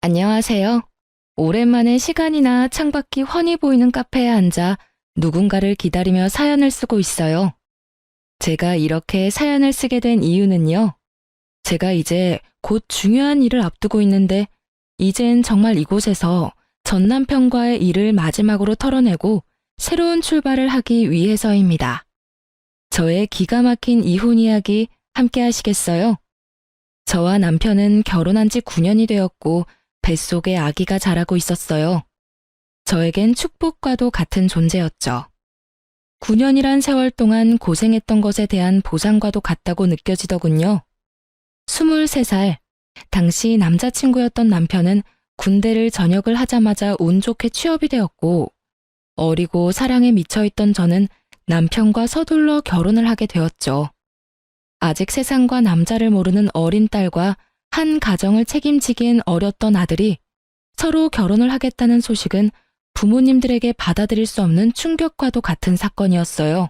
안녕하세요. 오랜만에 시간이나 창밖이 훤히 보이는 카페에 앉아 누군가를 기다리며 사연을 쓰고 있어요. 제가 이렇게 사연을 쓰게 된 이유는요. 제가 이제 곧 중요한 일을 앞두고 있는데 이젠 정말 이곳에서 전 남편과의 일을 마지막으로 털어내고 새로운 출발을 하기 위해서입니다. 저의 기가 막힌 이혼 이야기 함께 하시겠어요? 저와 남편은 결혼한 지 9년이 되었고 뱃속에 아기가 자라고 있었어요. 저에겐 축복과도 같은 존재였죠. 9년이란 세월 동안 고생했던 것에 대한 보상과도 같다고 느껴지더군요. 23살, 당시 남자친구였던 남편은 군대를 전역을 하자마자 운 좋게 취업이 되었고, 어리고 사랑에 미쳐있던 저는 남편과 서둘러 결혼을 하게 되었죠. 아직 세상과 남자를 모르는 어린 딸과 한 가정을 책임지기엔 어렸던 아들이 서로 결혼을 하겠다는 소식은 부모님들에게 받아들일 수 없는 충격과도 같은 사건이었어요.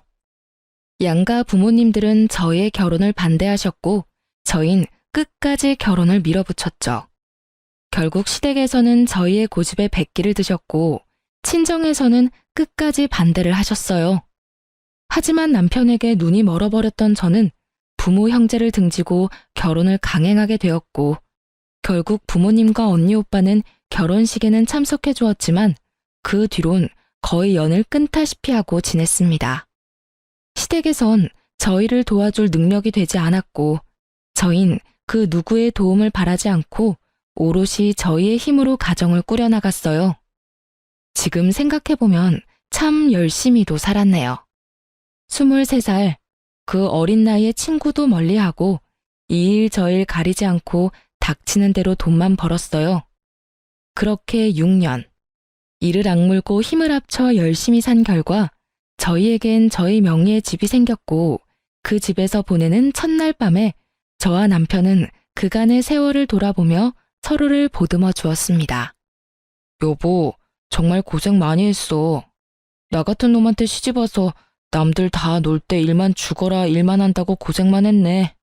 양가 부모님들은 저희의 결혼을 반대하셨고 저흰 끝까지 결혼을 밀어붙였죠. 결국 시댁에서는 저희의 고집에 백기를 드셨고 친정에서는 끝까지 반대를 하셨어요. 하지만 남편에게 눈이 멀어버렸던 저는 부모 형제를 등지고 결혼을 강행하게 되었고 결국 부모님과 언니 오빠는 결혼식에는 참석해 주었지만 그 뒤론 거의 연을 끊다시피 하고 지냈습니다. 시댁에선 저희를 도와줄 능력이 되지 않았고 저흰 그 누구의 도움을 바라지 않고 오롯이 저희의 힘으로 가정을 꾸려나갔어요. 지금 생각해보면 참 열심히도 살았네요. 23살, 그 어린 나이에 친구도 멀리하고 이 일 저 일 가리지 않고 닥치는 대로 돈만 벌었어요. 그렇게 6년, 이를 악물고 힘을 합쳐 열심히 산 결과 저희에겐 저희 명의의 집이 생겼고 그 집에서 보내는 첫날 밤에 저와 남편은 그간의 세월을 돌아보며 서로를 보듬어 주었습니다. 여보, 정말 고생 많이 했어. 나 같은 놈한테 시집와서 남들 다 놀 때 일만 죽어라 일만 한다고 고생만 했네.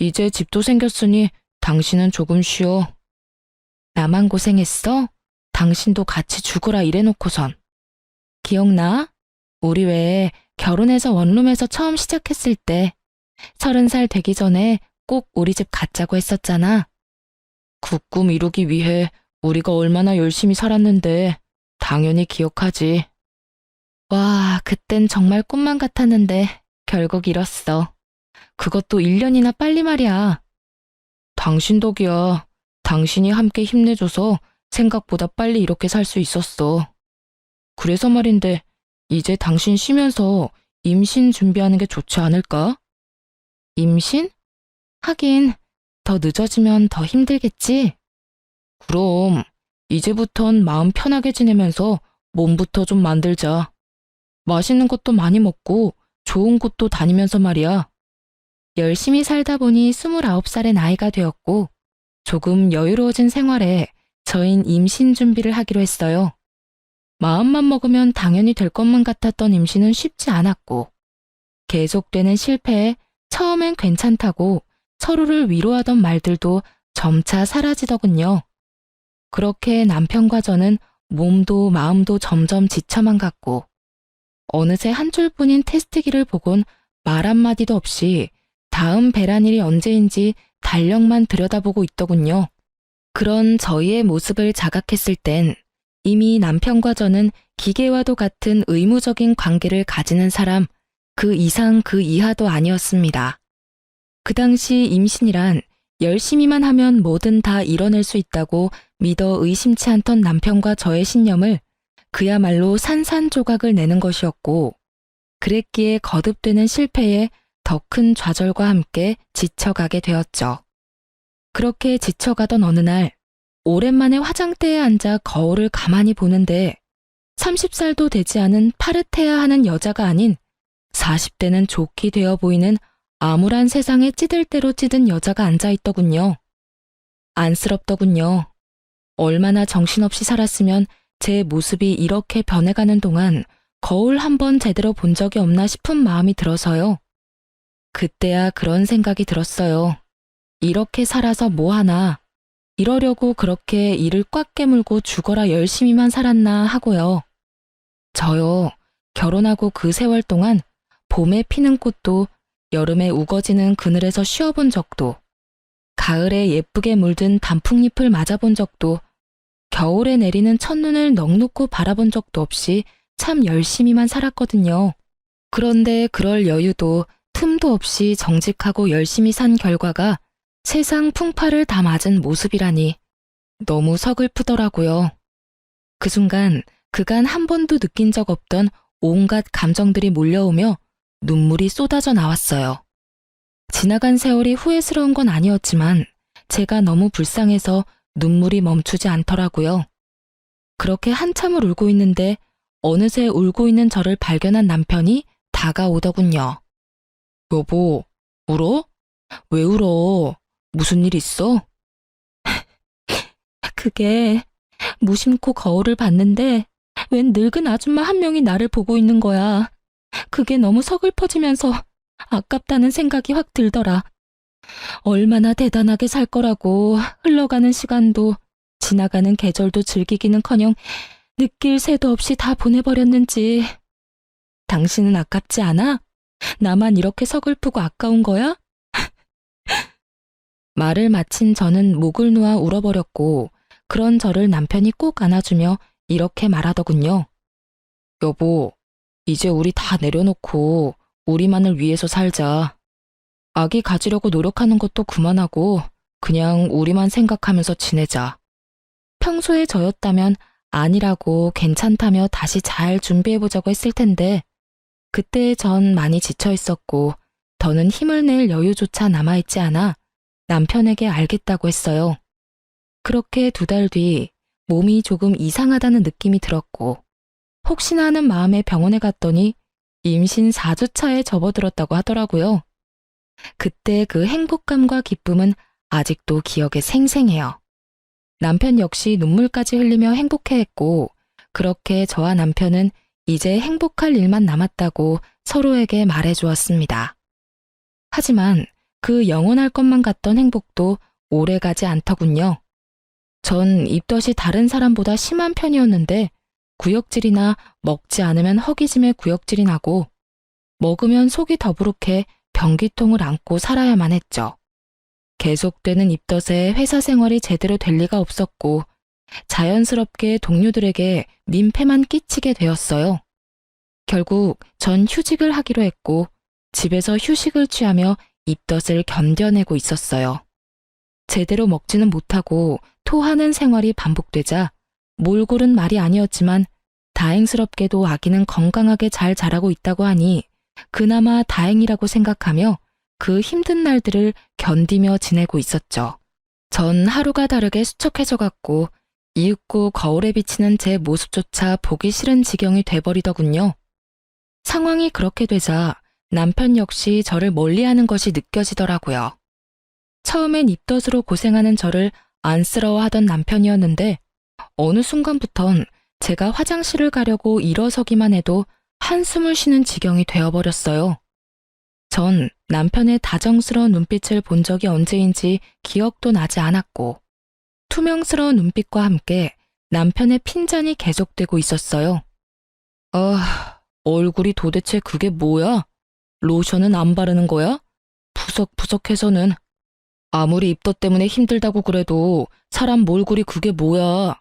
이제 집도 생겼으니 당신은 조금 쉬어. 나만 고생했어? 당신도 같이 죽어라 이래놓고선. 기억나? 우리 왜 결혼해서 원룸에서 처음 시작했을 때 30살 되기 전에 꼭 우리 집 갖자고 했었잖아. 그 꿈 이루기 위해 우리가 얼마나 열심히 살았는데 당연히 기억하지. 와, 그땐 정말 꿈만 같았는데 결국 이뤘어. 그것도 1년이나 빨리 말이야. 당신 덕이야. 당신이 함께 힘내줘서 생각보다 빨리 이렇게 살 수 있었어. 그래서 말인데 이제 당신 쉬면서 임신 준비하는 게 좋지 않을까? 임신? 하긴 더 늦어지면 더 힘들겠지? 그럼 이제부턴 마음 편하게 지내면서 몸부터 좀 만들자. 맛있는 것도 많이 먹고 좋은 곳도 다니면서 말이야. 열심히 살다 보니 29살의 나이가 되었고 조금 여유로워진 생활에 저흰 임신 준비를 하기로 했어요. 마음만 먹으면 당연히 될 것만 같았던 임신은 쉽지 않았고 계속되는 실패에 처음엔 괜찮다고 서로를 위로하던 말들도 점차 사라지더군요. 그렇게 남편과 저는 몸도 마음도 점점 지쳐만 갔고 어느새 한 줄뿐인 테스트기를 보곤 말 한마디도 없이 다음 배란일이 언제인지 달력만 들여다보고 있더군요. 그런 저희의 모습을 자각했을 땐 이미 남편과 저는 기계와도 같은 의무적인 관계를 가지는 사람, 그 이상 그 이하도 아니었습니다. 그 당시 임신이란 열심히만 하면 뭐든 다 이뤄낼 수 있다고 믿어 의심치 않던 남편과 저의 신념을 그야말로 산산조각을 내는 것이었고 그랬기에 거듭되는 실패에 더 큰 좌절과 함께 지쳐가게 되었죠. 그렇게 지쳐가던 어느 날 오랜만에 화장대에 앉아 거울을 가만히 보는데 30살도 되지 않은 파릇해야 하는 여자가 아닌 40대는 좋게 되어 보이는 암울한 세상에 찌들 대로 찌든 여자가 앉아있더군요. 안쓰럽더군요. 얼마나 정신없이 살았으면 제 모습이 이렇게 변해가는 동안 거울 한 번 제대로 본 적이 없나 싶은 마음이 들어서요. 그때야 그런 생각이 들었어요. 이렇게 살아서 뭐하나. 이러려고 그렇게 이를 꽉 깨물고 죽어라 열심히만 살았나 하고요. 저요, 결혼하고 그 세월 동안 봄에 피는 꽃도 여름에 우거지는 그늘에서 쉬어본 적도, 가을에 예쁘게 물든 단풍잎을 맞아본 적도, 겨울에 내리는 첫눈을 넋놓고 바라본 적도 없이 참 열심히만 살았거든요. 그런데 그럴 여유도 틈도 없이 정직하고 열심히 산 결과가 세상 풍파를 다 맞은 모습이라니 너무 서글프더라고요. 그 순간 그간 한 번도 느낀 적 없던 온갖 감정들이 몰려오며 눈물이 쏟아져 나왔어요. 지나간 세월이 후회스러운 건 아니었지만 제가 너무 불쌍해서 눈물이 멈추지 않더라고요. 그렇게 한참을 울고 있는데 어느새 울고 있는 저를 발견한 남편이 다가오더군요. 여보, 울어? 왜 울어? 무슨 일 있어? 그게 무심코 거울을 봤는데 웬 늙은 아줌마 한 명이 나를 보고 있는 거야. 그게 너무 서글퍼지면서 아깝다는 생각이 확 들더라. 얼마나 대단하게 살 거라고 흘러가는 시간도 지나가는 계절도 즐기기는커녕 느낄 새도 없이 다 보내버렸는지. 당신은 아깝지 않아? 나만 이렇게 서글프고 아까운 거야? 말을 마친 저는 목을 놓아 울어버렸고 그런 저를 남편이 꼭 안아주며 이렇게 말하더군요. 여보, 이제 우리 다 내려놓고 우리만을 위해서 살자. 아기 가지려고 노력하는 것도 그만하고 그냥 우리만 생각하면서 지내자. 평소에 저였다면 아니라고 괜찮다며 다시 잘 준비해보자고 했을 텐데 그때 전 많이 지쳐 있었고 더는 힘을 낼 여유조차 남아있지 않아 남편에게 알겠다고 했어요. 그렇게 2달 뒤 몸이 조금 이상하다는 느낌이 들었고 혹시나 하는 마음에 병원에 갔더니 임신 4주차에 접어들었다고 하더라고요. 그때 그 행복감과 기쁨은 아직도 기억에 생생해요. 남편 역시 눈물까지 흘리며 행복해했고 그렇게 저와 남편은 이제 행복할 일만 남았다고 서로에게 말해주었습니다. 하지만 그 영원할 것만 같던 행복도 오래가지 않더군요. 전 입덧이 다른 사람보다 심한 편이었는데 구역질이나 먹지 않으면 허기짐에 구역질이 나고 먹으면 속이 더부룩해 변기통을 안고 살아야만 했죠. 계속되는 입덧에 회사 생활이 제대로 될 리가 없었고 자연스럽게 동료들에게 민폐만 끼치게 되었어요. 결국 전 휴직을 하기로 했고 집에서 휴식을 취하며 입덧을 견뎌내고 있었어요. 제대로 먹지는 못하고 토하는 생활이 반복되자 몰골은 말이 아니었지만 다행스럽게도 아기는 건강하게 잘 자라고 있다고 하니 그나마 다행이라고 생각하며 그 힘든 날들을 견디며 지내고 있었죠. 전 하루가 다르게 수척해져 갔고 이윽고 거울에 비치는 제 모습조차 보기 싫은 지경이 돼버리더군요. 상황이 그렇게 되자 남편 역시 저를 멀리하는 것이 느껴지더라고요. 처음엔 입덧으로 고생하는 저를 안쓰러워하던 남편이었는데 어느 순간부턴 제가 화장실을 가려고 일어서기만 해도 한숨을 쉬는 지경이 되어버렸어요. 전 남편의 다정스러운 눈빛을 본 적이 언제인지 기억도 나지 않았고 투명스러운 눈빛과 함께 남편의 핀잔이 계속되고 있었어요. 얼굴이 도대체 그게 뭐야? 로션은 안 바르는 거야? 푸석푸석해서는. 아무리 입덧 때문에 힘들다고 그래도 사람 몰골이 그게 뭐야?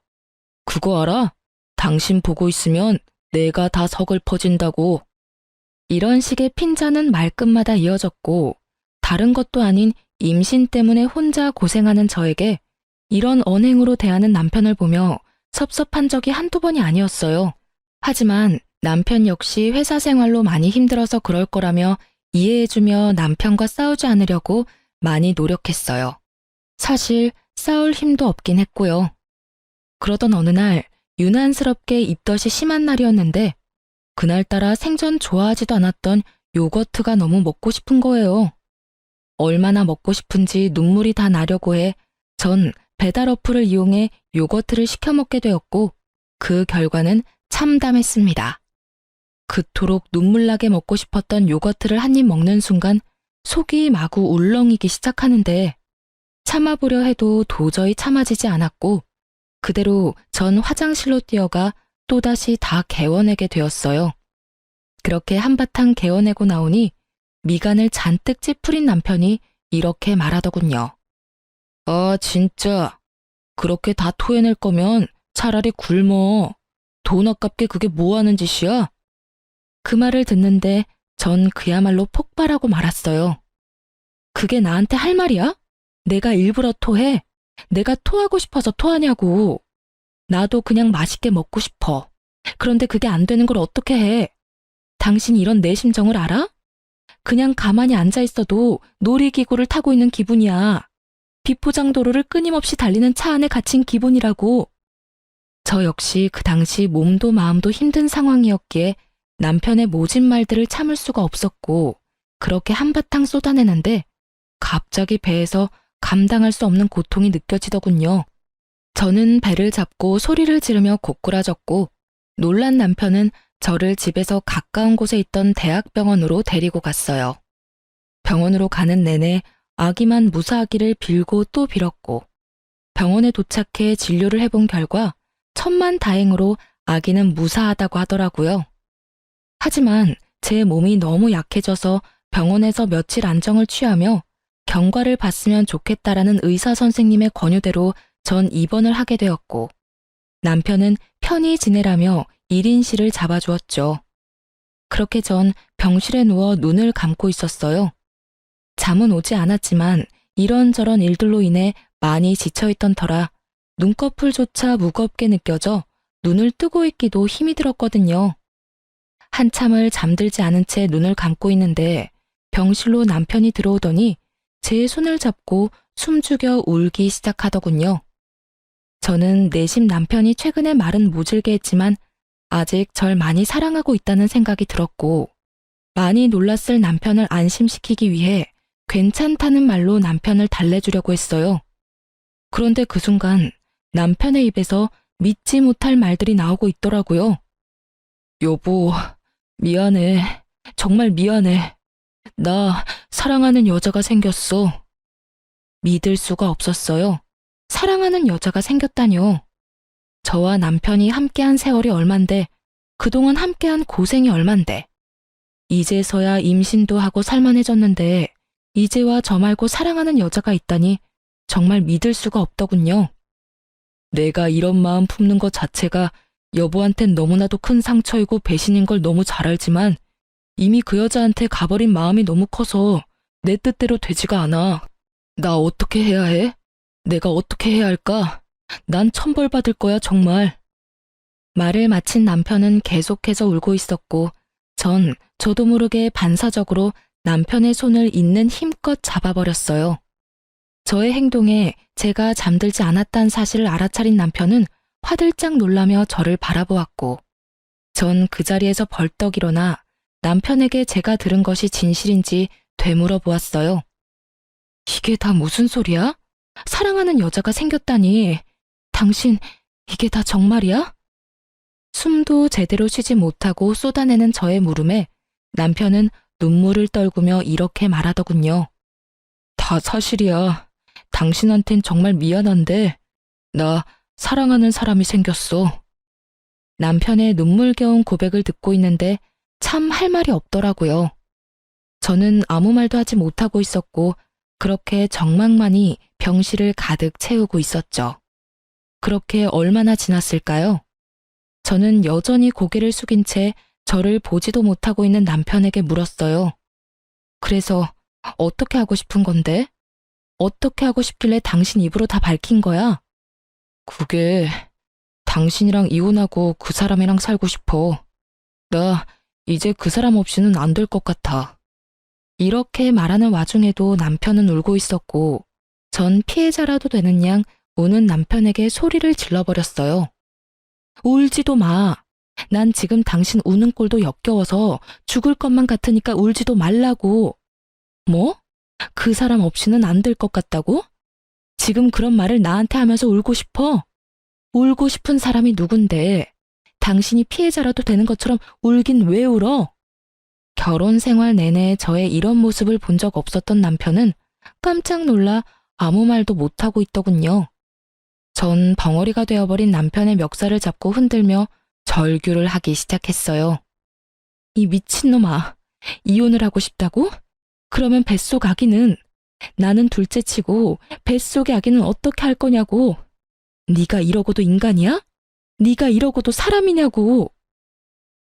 그거 알아? 당신 보고 있으면 내가 다 서글퍼진다고. 이런 식의 핀잔은 말끝마다 이어졌고 다른 것도 아닌 임신 때문에 혼자 고생하는 저에게 이런 언행으로 대하는 남편을 보며 섭섭한 적이 한두 번이 아니었어요. 하지만 남편 역시 회사 생활로 많이 힘들어서 그럴 거라며 이해해주며 남편과 싸우지 않으려고 많이 노력했어요. 사실 싸울 힘도 없긴 했고요. 그러던 어느 날 유난스럽게 입덧이 심한 날이었는데 그날따라 생전 좋아하지도 않았던 요거트가 너무 먹고 싶은 거예요. 얼마나 먹고 싶은지 눈물이 다 나려고 해 전 배달 어플을 이용해 요거트를 시켜 먹게 되었고 그 결과는 참담했습니다. 그토록 눈물나게 먹고 싶었던 요거트를 한 입 먹는 순간 속이 마구 울렁이기 시작하는데 참아보려 해도 도저히 참아지지 않았고 그대로 전 화장실로 뛰어가 또다시 다 개워내게 되었어요. 그렇게 한바탕 개워내고 나오니 미간을 잔뜩 찌푸린 남편이 이렇게 말하더군요. 아, 진짜. 그렇게 다 토해낼 거면 차라리 굶어. 돈 아깝게 그게 뭐 하는 짓이야? 그 말을 듣는데 전 그야말로 폭발하고 말았어요. 그게 나한테 할 말이야? 내가 일부러 토해? 내가 토하고 싶어서 토하냐고. 나도 그냥 맛있게 먹고 싶어. 그런데 그게 안 되는 걸 어떻게 해? 당신 이런 내 심정을 알아? 그냥 가만히 앉아 있어도 놀이기구를 타고 있는 기분이야. 비포장도로를 끊임없이 달리는 차 안에 갇힌 기분이라고. 저 역시 그 당시 몸도 마음도 힘든 상황이었기에 남편의 모진 말들을 참을 수가 없었고 그렇게 한바탕 쏟아내는데 갑자기 배에서 감당할 수 없는 고통이 느껴지더군요. 저는 배를 잡고 소리를 지르며 고꾸라졌고 놀란 남편은 저를 집에서 가까운 곳에 있던 대학병원으로 데리고 갔어요. 병원으로 가는 내내 아기만 무사하기를 빌고 또 빌었고 병원에 도착해 진료를 해본 결과 천만다행으로 아기는 무사하다고 하더라고요. 하지만 제 몸이 너무 약해져서 병원에서 며칠 안정을 취하며 경과를 봤으면 좋겠다라는 의사 선생님의 권유대로 전 입원을 하게 되었고 남편은 편히 지내라며 1인실을 잡아주었죠. 그렇게 전 병실에 누워 눈을 감고 있었어요. 잠은 오지 않았지만 이런저런 일들로 인해 많이 지쳐있던 터라 눈꺼풀조차 무겁게 느껴져 눈을 뜨고 있기도 힘이 들었거든요. 한참을 잠들지 않은 채 눈을 감고 있는데 병실로 남편이 들어오더니 제 손을 잡고 숨죽여 울기 시작하더군요. 저는 내심 남편이 최근에 말은 모질게 했지만 아직 절 많이 사랑하고 있다는 생각이 들었고 많이 놀랐을 남편을 안심시키기 위해 괜찮다는 말로 남편을 달래주려고 했어요. 그런데 그 순간 남편의 입에서 믿지 못할 말들이 나오고 있더라고요. 여보, 미안해. 정말 미안해. 나 사랑하는 여자가 생겼어. 믿을 수가 없었어요. 사랑하는 여자가 생겼다뇨. 저와 남편이 함께한 세월이 얼만데 그동안 함께한 고생이 얼만데 이제서야 임신도 하고 살만해졌는데 이제와 저 말고 사랑하는 여자가 있다니 정말 믿을 수가 없더군요. 내가 이런 마음 품는 것 자체가 여보한텐 너무나도 큰 상처이고 배신인 걸 너무 잘 알지만 이미 그 여자한테 가버린 마음이 너무 커서 내 뜻대로 되지가 않아. 나 어떻게 해야 해? 내가 어떻게 해야 할까? 난 천벌 받을 거야, 정말. 말을 마친 남편은 계속해서 울고 있었고 전 저도 모르게 반사적으로 남편의 손을 있는 힘껏 잡아버렸어요. 저의 행동에 제가 잠들지 않았다는 사실을 알아차린 남편은 화들짝 놀라며 저를 바라보았고 전 그 자리에서 벌떡 일어나 남편에게 제가 들은 것이 진실인지 되물어 보았어요. 이게 다 무슨 소리야? 사랑하는 여자가 생겼다니. 당신, 이게 다 정말이야? 숨도 제대로 쉬지 못하고 쏟아내는 저의 물음에 남편은 눈물을 떨구며 이렇게 말하더군요. 다 사실이야. 당신한텐 정말 미안한데 나 사랑하는 사람이 생겼어. 남편의 눈물겨운 고백을 듣고 있는데 참 할 말이 없더라고요. 저는 아무 말도 하지 못하고 있었고 그렇게 정막만이 병실을 가득 채우고 있었죠. 그렇게 얼마나 지났을까요? 저는 여전히 고개를 숙인 채 저를 보지도 못하고 있는 남편에게 물었어요. 그래서 어떻게 하고 싶은 건데? 어떻게 하고 싶길래 당신 입으로 다 밝힌 거야? 그게 당신이랑 이혼하고 그 사람이랑 살고 싶어. 나 이제 그 사람 없이는 안 될 것 같아. 이렇게 말하는 와중에도 남편은 울고 있었고 전 피해자라도 되는 양 우는 남편에게 소리를 질러버렸어요. 울지도 마. 난 지금 당신 우는 꼴도 역겨워서 죽을 것만 같으니까 울지도 말라고. 뭐? 그 사람 없이는 안 될 것 같다고? 지금 그런 말을 나한테 하면서 울고 싶어? 울고 싶은 사람이 누군데? 당신이 피해자라도 되는 것처럼 울긴 왜 울어? 결혼 생활 내내 저의 이런 모습을 본 적 없었던 남편은 깜짝 놀라 아무 말도 못하고 있더군요. 전 벙어리가 되어버린 남편의 멱살을 잡고 흔들며 절규를 하기 시작했어요. 이 미친놈아, 이혼을 하고 싶다고? 그러면 뱃속 아기는? 나는 둘째치고 뱃속의 아기는 어떻게 할 거냐고. 네가 이러고도 인간이야? 네가 이러고도 사람이냐고.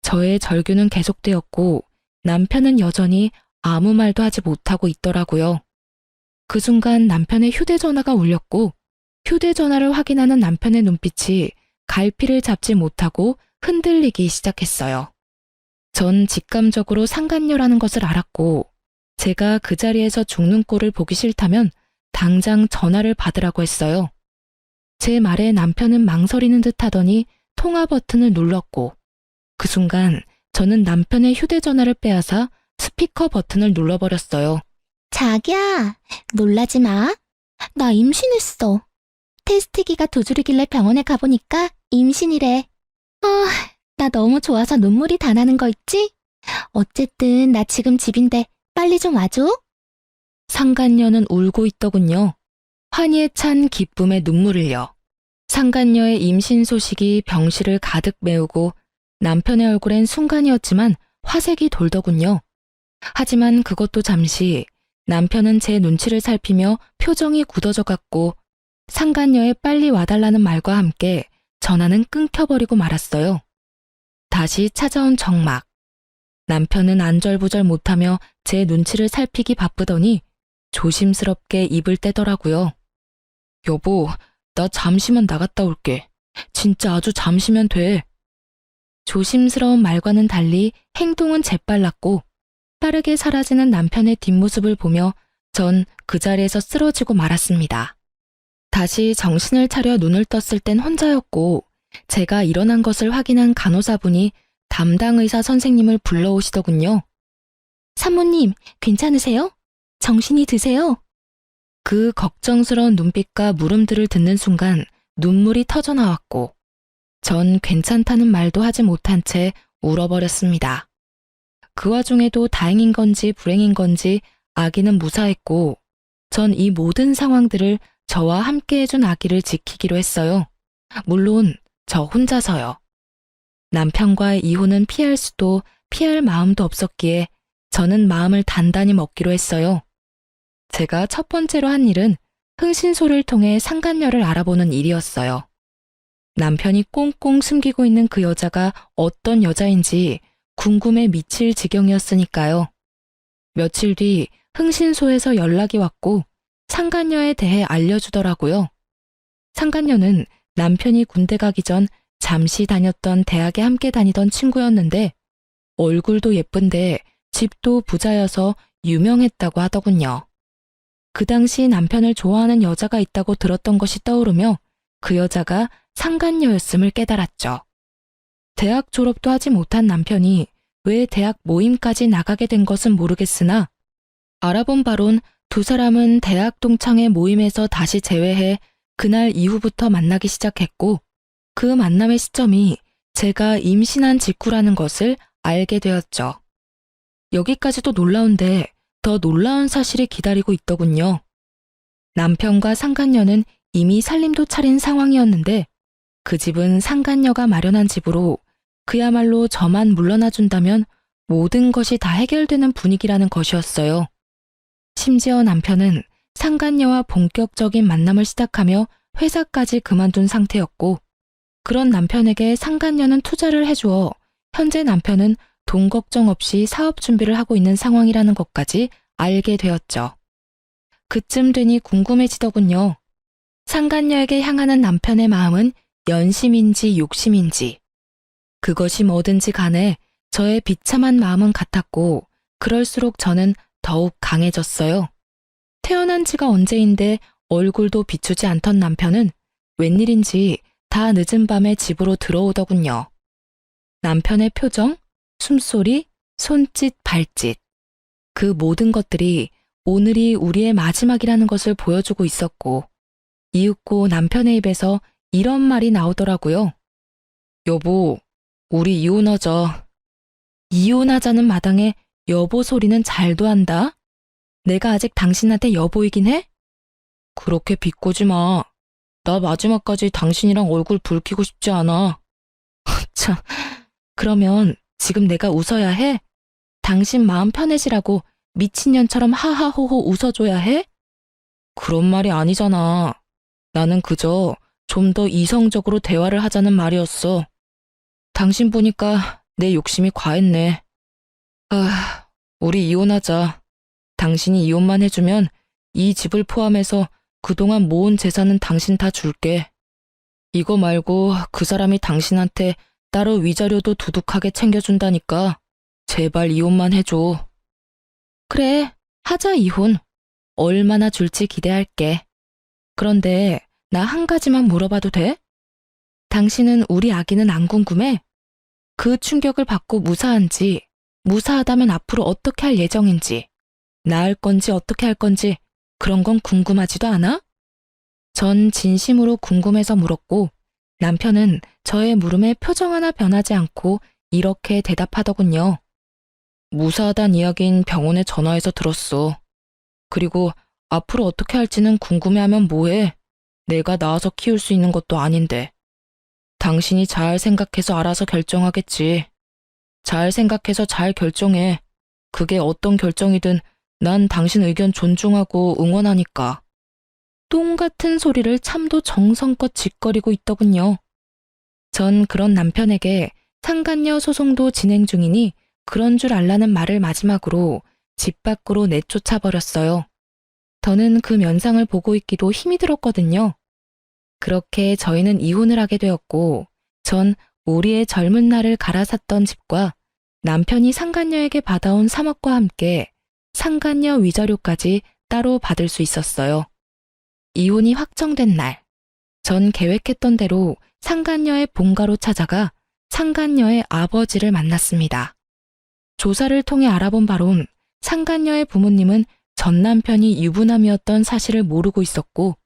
저의 절규는 계속되었고 남편은 여전히 아무 말도 하지 못하고 있더라고요. 그 순간 남편의 휴대전화가 울렸고 휴대전화를 확인하는 남편의 눈빛이 갈피를 잡지 못하고 흔들리기 시작했어요. 전 직감적으로 상간녀라는 것을 알았고 제가 그 자리에서 죽는 꼴을 보기 싫다면 당장 전화를 받으라고 했어요. 제 말에 남편은 망설이는 듯 하더니 통화 버튼을 눌렀고 그 순간 저는 남편의 휴대전화를 빼앗아 스피커 버튼을 눌러버렸어요. 자기야, 놀라지 마. 나 임신했어. 테스트기가 두 줄이길래 병원에 가보니까 임신이래. 나 너무 좋아서 눈물이 다 나는 거 있지? 어쨌든 나 지금 집인데 빨리 좀 와줘. 상간녀는 울고 있더군요. 환희에 찬 기쁨의 눈물을요. 상간녀의 임신 소식이 병실을 가득 메우고 남편의 얼굴엔 순간이었지만 화색이 돌더군요. 하지만 그것도 잠시 남편은 제 눈치를 살피며 표정이 굳어져 갔고 상간녀의 빨리 와달라는 말과 함께 전화는 끊겨버리고 말았어요. 다시 찾아온 정막. 남편은 안절부절 못하며 제 눈치를 살피기 바쁘더니 조심스럽게 입을 떼더라고요. 여보, 나 잠시만 나갔다 올게. 진짜 아주 잠시면 돼. 조심스러운 말과는 달리 행동은 재빨랐고 빠르게 사라지는 남편의 뒷모습을 보며 전 그 자리에서 쓰러지고 말았습니다. 다시 정신을 차려 눈을 떴을 땐 혼자였고 제가 일어난 것을 확인한 간호사분이 담당 의사 선생님을 불러오시더군요. 산모님, 괜찮으세요? 정신이 드세요? 그 걱정스러운 눈빛과 물음들을 듣는 순간 눈물이 터져 나왔고 전 괜찮다는 말도 하지 못한 채 울어버렸습니다. 그 와중에도 다행인 건지 불행인 건지 아기는 무사했고 전 이 모든 상황들을 저와 함께 해준 아기를 지키기로 했어요. 물론 저 혼자서요. 남편과의 이혼은 피할 수도 피할 마음도 없었기에 저는 마음을 단단히 먹기로 했어요. 제가 첫 번째로 한 일은 흥신소를 통해 상간녀를 알아보는 일이었어요. 남편이 꽁꽁 숨기고 있는 그 여자가 어떤 여자인지 궁금해 미칠 지경이었으니까요. 며칠 뒤 흥신소에서 연락이 왔고 상간녀에 대해 알려주더라고요. 상간녀는 남편이 군대 가기 전 잠시 다녔던 대학에 함께 다니던 친구였는데 얼굴도 예쁜데 집도 부자여서 유명했다고 하더군요. 그 당시 남편을 좋아하는 여자가 있다고 들었던 것이 떠오르며 그 여자가 상간녀였음을 깨달았죠. 대학 졸업도 하지 못한 남편이 왜 대학 모임까지 나가게 된 것은 모르겠으나 알아본 바론 두 사람은 대학 동창회 모임에서 다시 재회해 그날 이후부터 만나기 시작했고 그 만남의 시점이 제가 임신한 직후라는 것을 알게 되었죠. 여기까지도 놀라운데 더 놀라운 사실이 기다리고 있더군요. 남편과 상간녀는 이미 살림도 차린 상황이었는데 그 집은 상간녀가 마련한 집으로 그야말로 저만 물러나 준다면 모든 것이 다 해결되는 분위기라는 것이었어요. 심지어 남편은 상간녀와 본격적인 만남을 시작하며 회사까지 그만둔 상태였고 그런 남편에게 상간녀는 투자를 해주어 현재 남편은 돈 걱정 없이 사업 준비를 하고 있는 상황이라는 것까지 알게 되었죠. 그쯤 되니 궁금해지더군요. 상간녀에게 향하는 남편의 마음은 연심인지 욕심인지. 그것이 뭐든지 간에 저의 비참한 마음은 같았고 그럴수록 저는 더욱 강해졌어요. 태어난 지가 언제인데 얼굴도 비추지 않던 남편은 웬일인지 다 늦은 밤에 집으로 들어오더군요. 남편의 표정, 숨소리, 손짓, 발짓. 그 모든 것들이 오늘이 우리의 마지막이라는 것을 보여주고 있었고 이윽고 남편의 입에서 이런 말이 나오더라고요. 여보, 우리 이혼하자. 이혼하자는 마당에 여보 소리는 잘도 한다. 내가 아직 당신한테 여보이긴 해? 그렇게 비꼬지 마. 나 마지막까지 당신이랑 얼굴 붉히고 싶지 않아. 참, 그러면 지금 내가 웃어야 해? 당신 마음 편해지라고 미친년처럼 하하호호 웃어줘야 해? 그런 말이 아니잖아. 나는 그저 좀 더 이성적으로 대화를 하자는 말이었어. 당신 보니까 내 욕심이 과했네. 아, 우리 이혼하자. 당신이 이혼만 해주면 이 집을 포함해서 그동안 모은 재산은 당신 다 줄게. 이거 말고 그 사람이 당신한테 따로 위자료도 두둑하게 챙겨준다니까 제발 이혼만 해줘. 그래, 하자 이혼. 얼마나 줄지 기대할게. 그런데 나 한 가지만 물어봐도 돼? 당신은 우리 아기는 안 궁금해? 그 충격을 받고 무사한지, 무사하다면 앞으로 어떻게 할 예정인지, 낳을 건지 어떻게 할 건지 그런 건 궁금하지도 않아? 전 진심으로 궁금해서 물었고 남편은 저의 물음에 표정 하나 변하지 않고 이렇게 대답하더군요. 무사하단 이야기인 병원에 전화해서 들었어. 그리고 앞으로 어떻게 할지는 궁금해하면 뭐해? 내가 낳아서 키울 수 있는 것도 아닌데. 당신이 잘 생각해서 알아서 결정하겠지. 잘 생각해서 잘 결정해. 그게 어떤 결정이든 난 당신 의견 존중하고 응원하니까. 똥 같은 소리를 참도 정성껏 짓거리고 있더군요. 전 그런 남편에게 상간녀 소송도 진행 중이니 그런 줄 알라는 말을 마지막으로 집 밖으로 내쫓아 버렸어요. 더는 그 면상을 보고 있기도 힘이 들었거든요. 그렇게 저희는 이혼을 하게 되었고 전 우리의 젊은 날을 갈아샀던 집과 남편이 상간녀에게 받아온 3억과 함께 상간녀 위자료까지 따로 받을 수 있었어요. 이혼이 확정된 날, 전 계획했던 대로 상간녀의 본가로 찾아가 상간녀의 아버지를 만났습니다. 조사를 통해 알아본 바론 상간녀의 부모님은 전 남편이 유부남이었던 사실을 모르고 있었고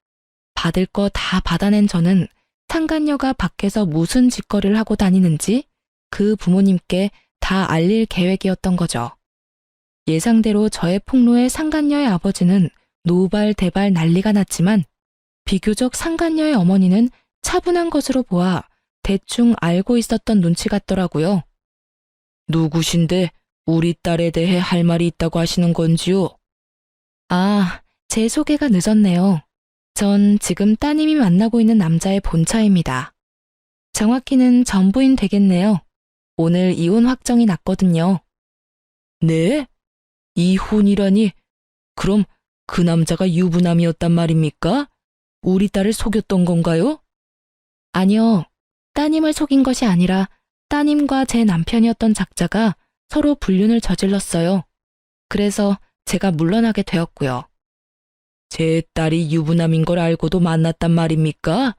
받을 거 다 받아낸 저는 상간녀가 밖에서 무슨 짓거리를 하고 다니는지 그 부모님께 다 알릴 계획이었던 거죠. 예상대로 저의 폭로에 상간녀의 아버지는 노발대발 난리가 났지만 비교적 상간녀의 어머니는 차분한 것으로 보아 대충 알고 있었던 눈치 같더라고요. 누구신데 우리 딸에 대해 할 말이 있다고 하시는 건지요? 아, 제 소개가 늦었네요. 전 지금 따님이 만나고 있는 남자의 본처입니다. 정확히는 전부인 되겠네요. 오늘 이혼 확정이 났거든요. 네? 이혼이라니? 그럼 그 남자가 유부남이었단 말입니까? 우리 딸을 속였던 건가요? 아니요. 따님을 속인 것이 아니라 따님과 제 남편이었던 작자가 서로 불륜을 저질렀어요. 그래서 제가 물러나게 되었고요. 제 딸이 유부남인 걸 알고도 만났단 말입니까?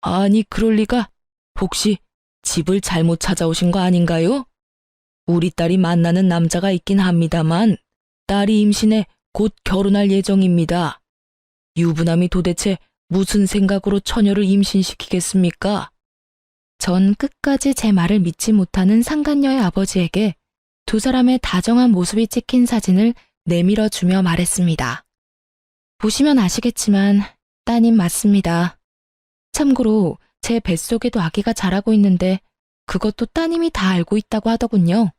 아니, 그럴 리가. 혹시 집을 잘못 찾아오신 거 아닌가요? 우리 딸이 만나는 남자가 있긴 합니다만 딸이 임신해 곧 결혼할 예정입니다. 유부남이 도대체 무슨 생각으로 처녀를 임신시키겠습니까? 전 끝까지 제 말을 믿지 못하는 상간녀의 아버지에게 두 사람의 다정한 모습이 찍힌 사진을 내밀어 주며 말했습니다. 보시면 아시겠지만 따님 맞습니다. 참고로 제 뱃속에도 아기가 자라고 있는데 그것도 따님이 다 알고 있다고 하더군요.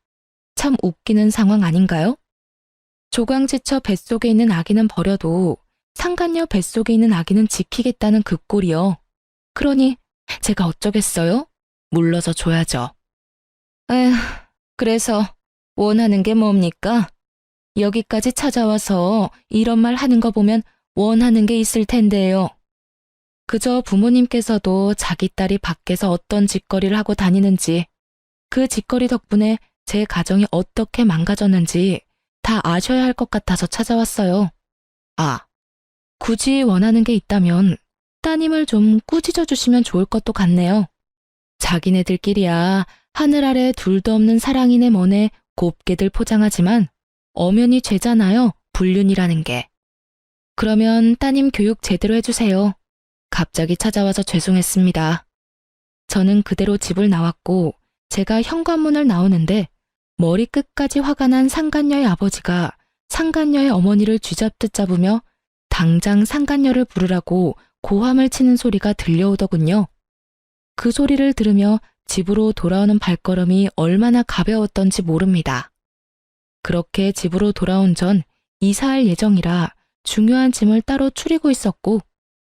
참 웃기는 상황 아닌가요? 조강지처 뱃속에 있는 아기는 버려도 상간녀 뱃속에 있는 아기는 지키겠다는 그 꼴이요. 그러니 제가 어쩌겠어요? 물러서 줘야죠. 에휴, 그래서 원하는 게 뭡니까? 여기까지 찾아와서 이런 말 하는 거 보면 원하는 게 있을 텐데요. 그저 부모님께서도 자기 딸이 밖에서 어떤 짓거리를 하고 다니는지, 그 짓거리 덕분에 제 가정이 어떻게 망가졌는지 다 아셔야 할 것 같아서 찾아왔어요. 아, 굳이 원하는 게 있다면 따님을 좀 꾸짖어 주시면 좋을 것도 같네요. 자기네들끼리야 하늘 아래 둘도 없는 사랑이네 뭐네 곱게들 포장하지만 엄연히 죄잖아요, 불륜이라는 게. 그러면 따님 교육 제대로 해주세요. 갑자기 찾아와서 죄송했습니다. 저는 그대로 집을 나왔고 제가 현관문을 나오는데 머리끝까지 화가 난 상간녀의 아버지가 상간녀의 어머니를 쥐잡듯 잡으며 당장 상간녀를 부르라고 고함을 치는 소리가 들려오더군요. 그 소리를 들으며 집으로 돌아오는 발걸음이 얼마나 가벼웠던지 모릅니다. 그렇게 집으로 돌아온 전 이사할 예정이라 중요한 짐을 따로 추리고 있었고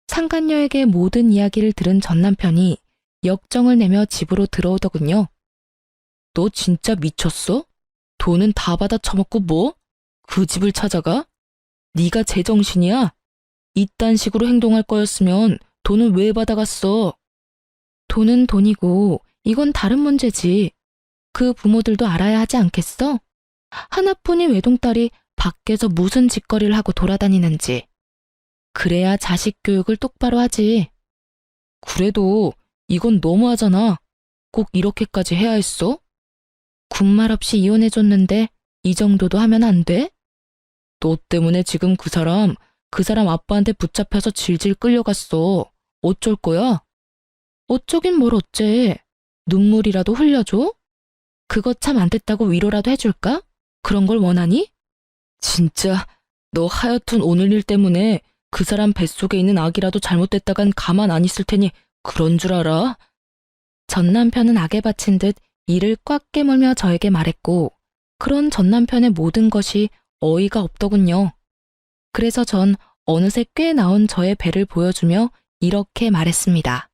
상간녀에게 모든 이야기를 들은 전 남편이 역정을 내며 집으로 들어오더군요. 너 진짜 미쳤어? 돈은 다 받아 처먹고 뭐? 그 집을 찾아가? 네가 제정신이야? 이딴 식으로 행동할 거였으면 돈은 왜 받아갔어? 돈은 돈이고 이건 다른 문제지. 그 부모들도 알아야 하지 않겠어? 하나뿐인 외동딸이 밖에서 무슨 짓거리를 하고 돌아다니는지. 그래야 자식 교육을 똑바로 하지. 그래도 이건 너무하잖아. 꼭 이렇게까지 해야 했어? 군말 없이 이혼해줬는데 이 정도도 하면 안 돼? 너 때문에 지금 그 사람 아빠한테 붙잡혀서 질질 끌려갔어. 어쩔 거야? 어쩌긴 뭘 어째. 눈물이라도 흘려줘? 그거 참 안 됐다고 위로라도 해줄까? 그런 걸 원하니? 진짜 너 하여튼 오늘 일 때문에 그 사람 뱃속에 있는 아기라도 잘못됐다간 가만 안 있을 테니 그런 줄 알아? 전 남편은 악에 바친 듯 이를 꽉 깨물며 저에게 말했고 그런 전 남편의 모든 것이 어이가 없더군요. 그래서 전 어느새 꽤 나온 저의 배를 보여주며 이렇게 말했습니다.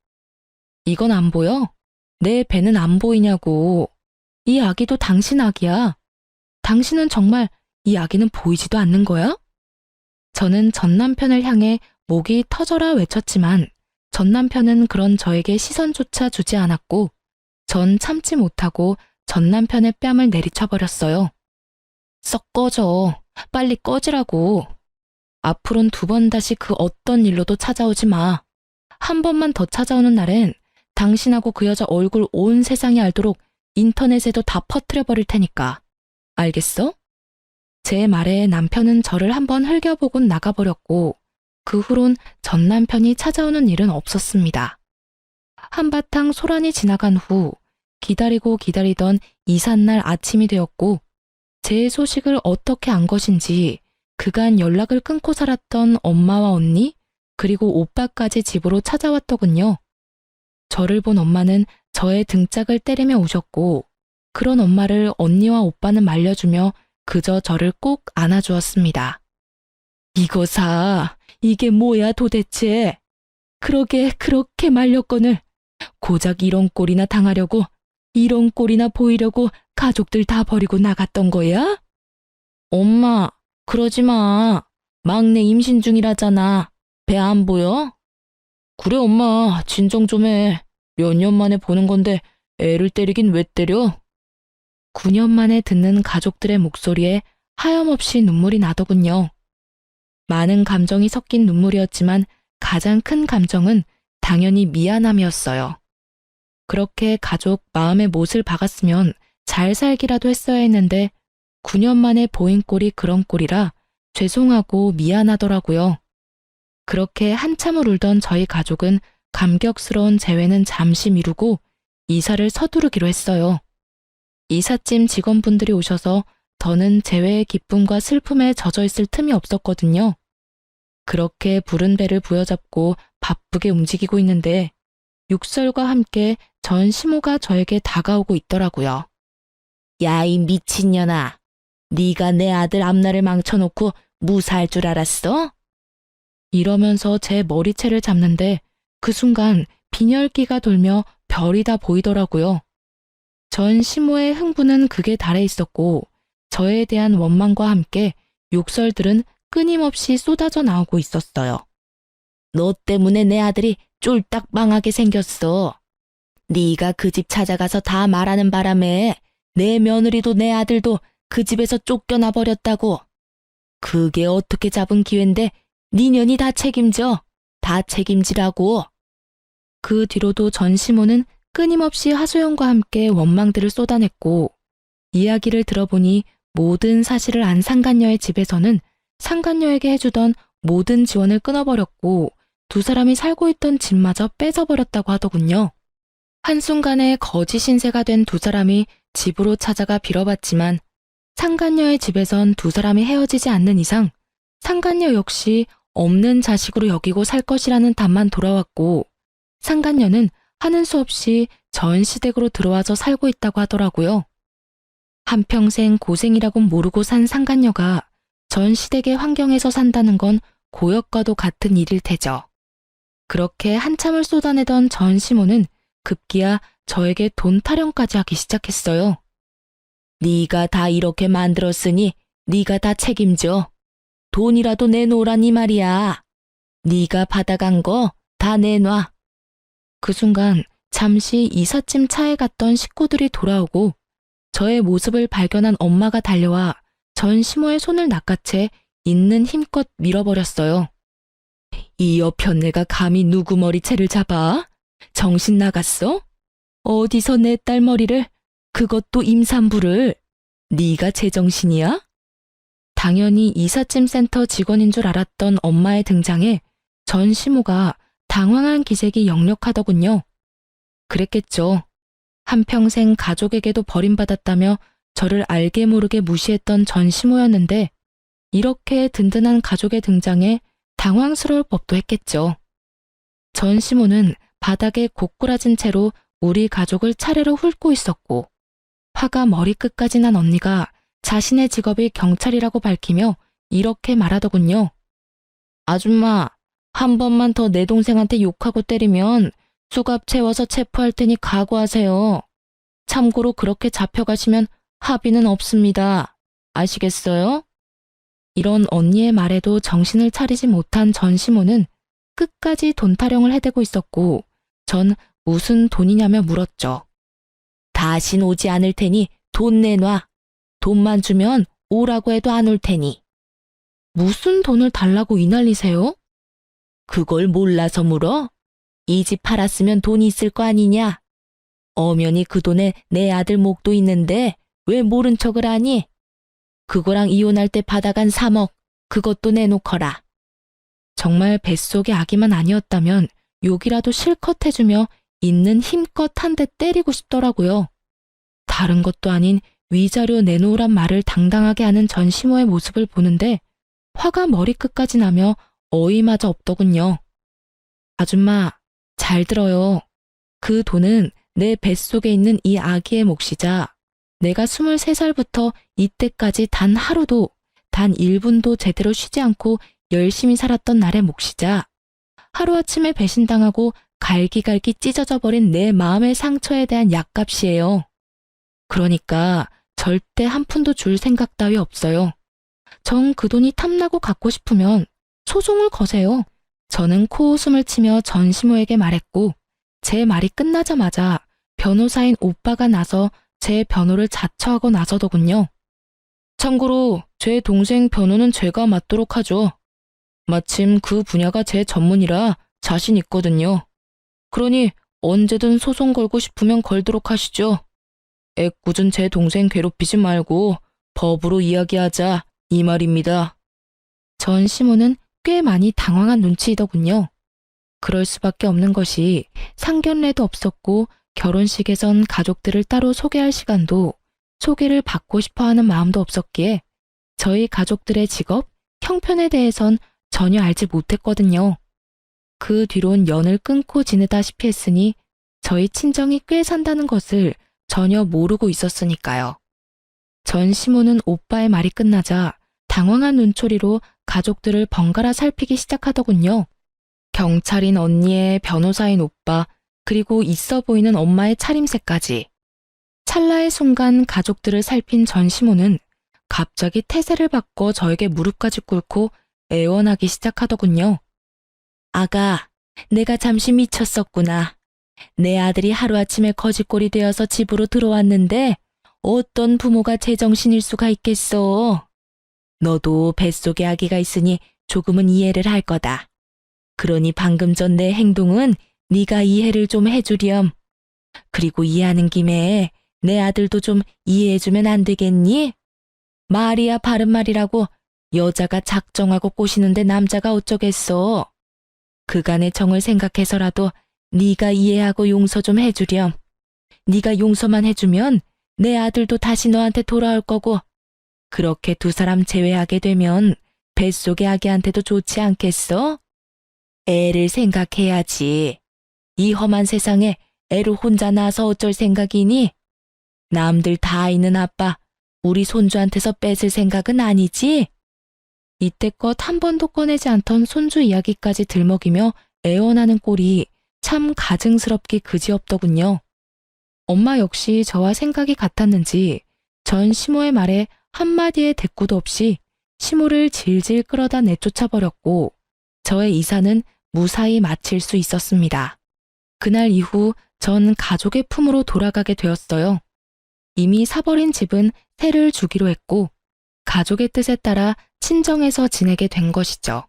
이건 안 보여? 내 배는 안 보이냐고. 이 아기도 당신 아기야. 당신은 정말 이 아기는 보이지도 않는 거야? 저는 전 남편을 향해 목이 터져라 외쳤지만 전 남편은 그런 저에게 시선조차 주지 않았고 전 참지 못하고 전 남편의 뺨을 내리쳐버렸어요. 썩 꺼져. 빨리 꺼지라고. 앞으론 2번 다시 그 어떤 일로도 찾아오지 마. 한 번만 더 찾아오는 날엔 당신하고 그 여자 얼굴 온 세상이 알도록 인터넷에도 다 퍼뜨려버릴 테니까. 알겠어? 제 말에 남편은 저를 한번 흘겨보곤 나가버렸고 그 후론 전 남편이 찾아오는 일은 없었습니다. 한바탕 소란이 지나간 후 기다리고 기다리던 이삿날 아침이 되었고 제 소식을 어떻게 안 것인지 그간 연락을 끊고 살았던 엄마와 언니 그리고 오빠까지 집으로 찾아왔더군요. 저를 본 엄마는 저의 등짝을 때리며 우셨고 그런 엄마를 언니와 오빠는 말려주며 그저 저를 꼭 안아주었습니다. 이거사, 이게 뭐야 도대체? 그렇게 말렸거늘 고작 이런 꼴이나 당하려고 이런 꼴이나 보이려고 가족들 다 버리고 나갔던 거야? 엄마, 그러지 마. 막내 임신 중이라잖아. 배 안 보여? 그래 엄마, 진정 좀 해. 몇 년 만에 보는 건데 애를 때리긴 왜 때려? 9년 만에 듣는 가족들의 목소리에 하염없이 눈물이 나더군요. 많은 감정이 섞인 눈물이었지만 가장 큰 감정은 당연히 미안함이었어요. 그렇게 가족 마음의 못을 박았으면 잘 살기라도 했어야 했는데 9년 만에 보인 꼴이 그런 꼴이라 죄송하고 미안하더라고요. 그렇게 한참을 울던 저희 가족은 감격스러운 재회는 잠시 미루고 이사를 서두르기로 했어요. 이삿짐 직원분들이 오셔서 더는 재회의 기쁨과 슬픔에 젖어 있을 틈이 없었거든요. 그렇게 부른 배를 부여잡고 바쁘게 움직이고 있는데 육설과 함께 전 시모가 저에게 다가오고 있더라고요. 야, 이 미친년아. 네가 내 아들 앞날을 망쳐놓고 무사할 줄 알았어? 이러면서 제 머리채를 잡는데 그 순간 빈혈기가 돌며 별이 다 보이더라고요. 전 시모의 흥분은 극에 달해 있었고 저에 대한 원망과 함께 욕설들은 끊임없이 쏟아져 나오고 있었어요. 너 때문에 내 아들이 쫄딱 망하게 생겼어. 네가 그 집 찾아가서 다 말하는 바람에 내 며느리도 내 아들도 그 집에서 쫓겨나 버렸다고. 그게 어떻게 잡은 기회인데 네 년이 다 책임져. 다 책임지라고. 그 뒤로도 전 시모는 끊임없이 하소연과 함께 원망들을 쏟아냈고 이야기를 들어보니 모든 사실을 안 상간녀의 집에서는 상간녀에게 해주던 모든 지원을 끊어버렸고 두 사람이 살고 있던 집마저 뺏어버렸다고 하더군요. 한순간에 거지 신세가 된 두 사람이 집으로 찾아가 빌어봤지만 상간녀의 집에선 두 사람이 헤어지지 않는 이상 상간녀 역시 없는 자식으로 여기고 살 것이라는 답만 돌아왔고 상간녀는 하는 수 없이 전 시댁으로 들어와서 살고 있다고 하더라고요. 한평생 고생이라곤 모르고 산 상간녀가 전 시댁의 환경에서 산다는 건 고역과도 같은 일일 테죠. 그렇게 한참을 쏟아내던 전 시모는 급기야 저에게 돈 타령까지 하기 시작했어요. 네가 다 이렇게 만들었으니 네가 다 책임져. 돈이라도 내놓으라니 말이야. 네가 받아간 거 다 내놔. 그 순간 잠시 이삿짐 차에 갔던 식구들이 돌아오고 저의 모습을 발견한 엄마가 달려와 전 시모의 손을 낚아채 있는 힘껏 밀어버렸어요. 이 여편네가 감히 누구 머리채를 잡아? 정신 나갔어? 어디서 내 딸 머리를, 그것도 임산부를, 네가 제정신이야? 당연히 이삿짐 센터 직원인 줄 알았던 엄마의 등장에 전 시모가 당황한 기색이 역력하더군요. 그랬겠죠. 한평생 가족에게도 버림받았다며 저를 알게 모르게 무시했던 전 시모였는데 이렇게 든든한 가족의 등장에 당황스러울 법도 했겠죠. 전 시모는 바닥에 고꾸라진 채로 우리 가족을 차례로 훑고 있었고 화가 머리끝까지 난 언니가 자신의 직업이 경찰이라고 밝히며 이렇게 말하더군요. 아줌마, 한 번만 더 내 동생한테 욕하고 때리면 수갑 채워서 체포할 테니 각오하세요. 참고로 그렇게 잡혀가시면 합의는 없습니다. 아시겠어요? 이런 언니의 말에도 정신을 차리지 못한 전 시모는 끝까지 돈 타령을 해대고 있었고 전 무슨 돈이냐며 물었죠. 다신 오지 않을 테니 돈 내놔. 돈만 주면 오라고 해도 안 올 테니. 무슨 돈을 달라고 이 난리세요? 그걸 몰라서 물어? 이 집 팔았으면 돈이 있을 거 아니냐? 엄연히 그 돈에 내 아들 목도 있는데 왜 모른 척을 하니? 그거랑 이혼할 때 받아간 3억, 그것도 내놓거라. 정말 뱃속의 아기만 아니었다면 욕이라도 실컷 해주며 있는 힘껏 한 대 때리고 싶더라고요. 다른 것도 아닌 위자료 내놓으란 말을 당당하게 하는 전 시모의 모습을 보는데 화가 머리끝까지 나며 어이마저 없더군요. 아줌마, 잘 들어요. 그 돈은 내 뱃속에 있는 이 아기의 몫이자 내가 23살부터 이때까지 단 하루도, 단 1분도 제대로 쉬지 않고 열심히 살았던 날의 몫이자 하루아침에 배신당하고 갈기갈기 찢어져 버린 내 마음의 상처에 대한 약값이에요. 그러니까 절대 한 푼도 줄 생각 따위 없어요. 정 그 돈이 탐나고 갖고 싶으면 소송을 거세요. 저는 코웃음을 치며 전 시모에게 말했고 제 말이 끝나자마자 변호사인 오빠가 나서 제 변호를 자처하고 나서더군요. 참고로 제 동생 변호는 제가 맡도록 하죠. 마침 그 분야가 제 전문이라 자신 있거든요. 그러니 언제든 소송 걸고 싶으면 걸도록 하시죠. 애꿎은 제 동생 괴롭히지 말고 법으로 이야기하자 이 말입니다. 전 시모는 꽤 많이 당황한 눈치이더군요. 그럴 수밖에 없는 것이 상견례도 없었고 결혼식에선 가족들을 따로 소개할 시간도 소개를 받고 싶어하는 마음도 없었기에 저희 가족들의 직업, 형편에 대해선 전혀 알지 못했거든요. 그 뒤론 연을 끊고 지내다시피 했으니 저희 친정이 꽤 산다는 것을 전혀 모르고 있었으니까요. 전 시모는 오빠의 말이 끝나자 당황한 눈초리로 가족들을 번갈아 살피기 시작하더군요. 경찰인 언니의 변호사인 오빠, 그리고 있어 보이는 엄마의 차림새까지. 찰나의 순간 가족들을 살핀 전 시모는 갑자기 태세를 바꿔 저에게 무릎까지 꿇고 애원하기 시작하더군요. 아가, 내가 잠시 미쳤었구나. 내 아들이 하루아침에 거지꼴이 되어서 집으로 들어왔는데 어떤 부모가 제정신일 수가 있겠어. 너도 뱃속에 아기가 있으니 조금은 이해를 할 거다. 그러니 방금 전 내 행동은 네가 이해를 좀 해주렴. 그리고 이해하는 김에 내 아들도 좀 이해해주면 안 되겠니? 말이야 바른 말이라고 여자가 작정하고 꼬시는데 남자가 어쩌겠어. 그간의 정을 생각해서라도 네가 이해하고 용서 좀 해주렴. 네가 용서만 해주면 내 아들도 다시 너한테 돌아올 거고 그렇게 두 사람 제외하게 되면 뱃속의 아기한테도 좋지 않겠어? 애를 생각해야지. 이 험한 세상에 애를 혼자 낳아서 어쩔 생각이니? 남들 다 있는 아빠, 우리 손주한테서 뺏을 생각은 아니지? 이때껏 한 번도 꺼내지 않던 손주 이야기까지 들먹이며 애원하는 꼴이 참 가증스럽기 그지없더군요. 엄마 역시 저와 생각이 같았는지 전 시모의 말에 한마디의 대꾸도 없이 시모를 질질 끌어다 내쫓아버렸고 저의 이사는 무사히 마칠 수 있었습니다. 그날 이후 전 가족의 품으로 돌아가게 되었어요. 이미 사버린 집은 새를 주기로 했고 가족의 뜻에 따라 친정에서 지내게 된 것이죠.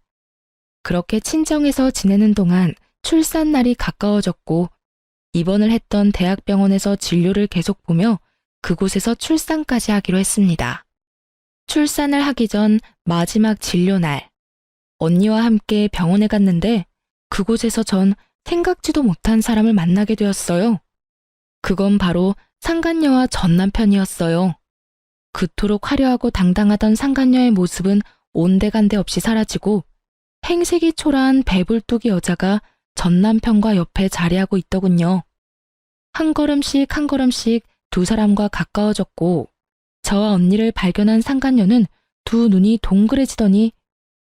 그렇게 친정에서 지내는 동안 출산날이 가까워졌고 입원을 했던 대학병원에서 진료를 계속 보며 그곳에서 출산까지 하기로 했습니다. 출산을 하기 전 마지막 진료날, 언니와 함께 병원에 갔는데 그곳에서 전 생각지도 못한 사람을 만나게 되었어요. 그건 바로 상간녀와 전 남편이었어요. 그토록 화려하고 당당하던 상간녀의 모습은 온데간데 없이 사라지고 행색이 초라한 배불뚝이 여자가 전 남편과 옆에 자리하고 있더군요. 한 걸음씩 한 걸음씩 두 사람과 가까워졌고 저와 언니를 발견한 상간녀는 두 눈이 동그래지더니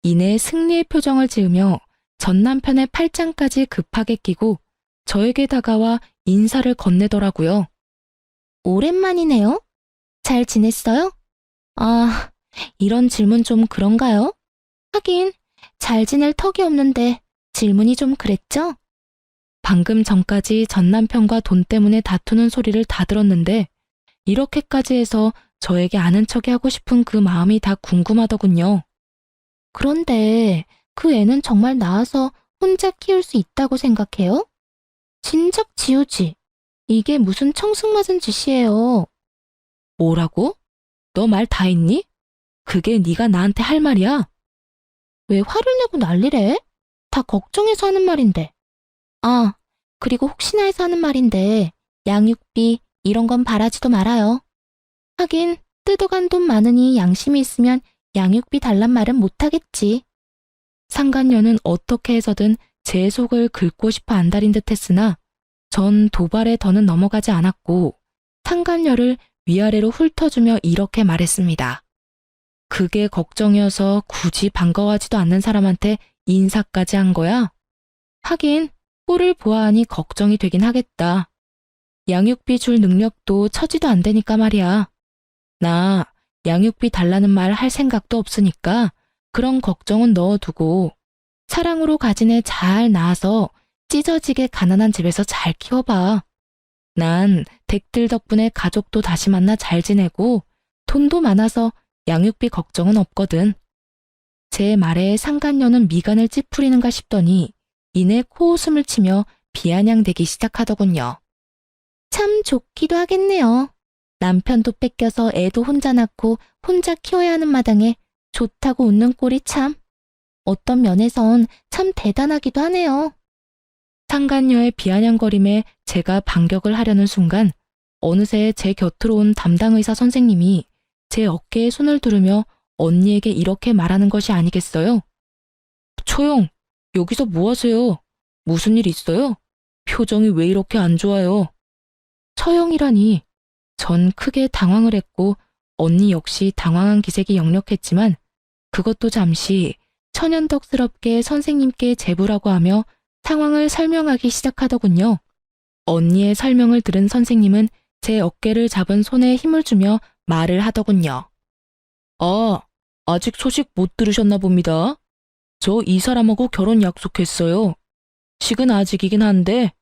이내 승리의 표정을 지으며 전 남편의 팔짱까지 급하게 끼고 저에게 다가와 인사를 건네더라고요. 오랜만이네요. 잘 지냈어요? 아, 이런 질문 좀 그런가요? 하긴, 잘 지낼 턱이 없는데 질문이 좀 그랬죠? 방금 전까지 전 남편과 돈 때문에 다투는 소리를 다 들었는데 이렇게까지 해서 저에게 아는 척이 하고 싶은 그 마음이 다 궁금하더군요. 그런데 그 애는 정말 낳아서 혼자 키울 수 있다고 생각해요? 진작 지우지. 이게 무슨 청승맞은 짓이에요. 뭐라고? 너 말 다 했니? 그게 네가 나한테 할 말이야? 왜 화를 내고 난리래? 다 걱정해서 하는 말인데. 아, 그리고 혹시나 해서 하는 말인데 양육비 이런 건 바라지도 말아요. 하긴 뜯어간 돈 많으니 양심이 있으면 양육비 달란 말은 못하겠지. 상간녀는 어떻게 해서든 제 속을 긁고 싶어 안달인 듯 했으나 전 도발에 더는 넘어가지 않았고 상간녀를 위아래로 훑어주며 이렇게 말했습니다. 그게 걱정이어서 굳이 반가워하지도 않는 사람한테 인사까지 한 거야? 하긴 꼴을 보아하니 걱정이 되긴 하겠다. 양육비 줄 능력도 처지도 안 되니까 말이야. 나 양육비 달라는 말 할 생각도 없으니까 그런 걱정은 넣어두고 사랑으로 가진 애 잘 낳아서 찢어지게 가난한 집에서 잘 키워봐. 난 댁들 덕분에 가족도 다시 만나 잘 지내고 돈도 많아서 양육비 걱정은 없거든. 제 말에 상간녀는 미간을 찌푸리는가 싶더니 이내 코웃음을 치며 비아냥대기 시작하더군요. 참 좋기도 하겠네요. 남편도 뺏겨서 애도 혼자 낳고 혼자 키워야 하는 마당에 좋다고 웃는 꼴이 참. 어떤 면에선 참 대단하기도 하네요. 상간녀의 비아냥거림에 제가 반격을 하려는 순간 어느새 제 곁으로 온 담당 의사 선생님이 제 어깨에 손을 두르며 언니에게 이렇게 말하는 것이 아니겠어요? 초영, 여기서 뭐 하세요? 무슨 일 있어요? 표정이 왜 이렇게 안 좋아요? 처영이라니. 전 크게 당황을 했고 언니 역시 당황한 기색이 역력했지만 그것도 잠시 천연덕스럽게 선생님께 제부라고 하며 상황을 설명하기 시작하더군요. 언니의 설명을 들은 선생님은 제 어깨를 잡은 손에 힘을 주며 말을 하더군요. 아, 아직 소식 못 들으셨나 봅니다. 저 이 사람하고 결혼 약속했어요. 식은 아직이긴 한데